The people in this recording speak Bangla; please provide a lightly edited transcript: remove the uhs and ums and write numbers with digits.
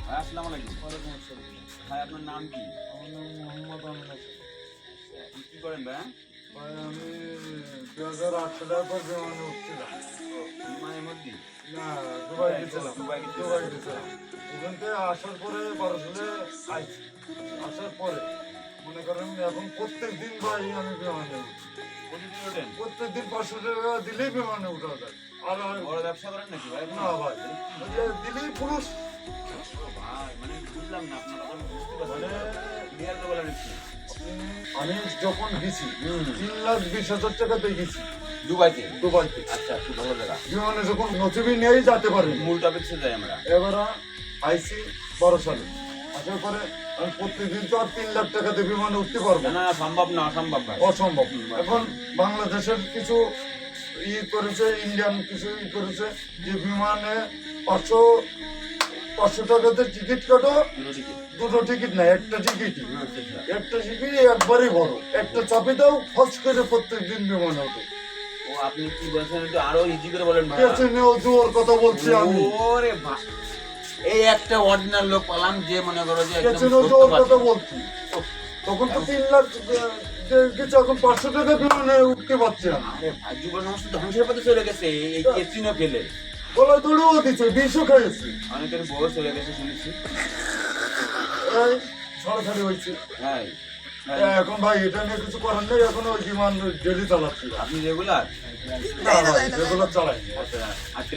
ভাই আসসালামু আলাইকুম। ওয়ালাইকুম আসসালাম। ভাই আপনার নাম কি? আমার নাম মোহাম্মদ আমিন হাসান। আপনি কি করেন ভাই? ভাই আমি 2008 সালের পর বিমানে উঠছিলাম। বিমানের মধ্যে? না, দুবাই গেছিলাম। দুবাই গেছিলেন। দুবাই গেছিলাম। ওখান থেকে আসার পরে 12 সালে আইছি। আসার পরে মনে করেন এখন প্রত্যেক দিন ভাই আমি বিমানে উঠি। প্রতিদিন ওঠেন? প্রত্যেক দিন 500 টাকা দিলেই বিমানে উঠা যায়। আর বড় ব্যবসা করেন নাকি ভাই? না ভাই, ওই যে দিলেই পুরুষ ও ভাই, মানে বুঝলাম না আপনার কথা, আমি বুঝতে পারছি মানে না। ক্লিয়ার করে বলেন একটু। আমি যখন গেছি 3,20,000 টাকাতে গেছি দুবাইতে? দুবাইতে। আচ্ছা, খুব ভালো জায়গা। বিমানে যখন নথিবি নিয়েই যেতে পারি। মূল টপিকসে যাই আমরা। এবার আইসি 12 সালে আসার পরে আমি প্রত্যেকদিন তো আর 3 লাখ টাকাতে বিমানে উঠতে পারবো না না, না, সম্ভব না, অসম্ভব ভাই। অসম্ভব। এখন বাংলাদেশের কিছু করেছে, ইন্ডিয়ান কিছু করেছে যে বিমানে 500 টাকাতে টিকিট কাটো, দুটো টিকিট। দুটো টিকিট না, একটা টিকিটই। আচ্ছা, আচ্ছা। একটা টিকিট একবারই বড়, একটা চাপে দাও ফস করে প্রত্যেকদিন বিমানে ওঠো। ও আপনি কি বলছেন একটু আরো ইজি করে বলেন ভাই। পেছনেও জোর কথা বলছি আমি, ওরে ভাই, এই একটা অরিজিনাল লোক পেলাম যে মনে করো যে একদম পেছনেও সত্য জোর কথা। কথা বলছি। তখন তো 3 লাখ কিছু, এখন 500 টাকা বিমানে উঠতে পারছি না। আরে ভাই, যুব সমাজ তো ধ্বংসের পথে চলে গেছে এই কেসিনো খেলে। গলায় দড়িও দিচ্ছে, বিষও খাইয়েছি, অনেকের বউ চলে গেছে শুনেছি। এই সরাসরি হয়েছে। হ্যাঁ এখন ভাই এটা নিয়ে কিছু করার নেই, এখন ওই বিমান ডেলি চালাচ্ছি। আপনি রেগুলার? না ভাই, যেগুলো চালাই। আচ্ছা, আজকে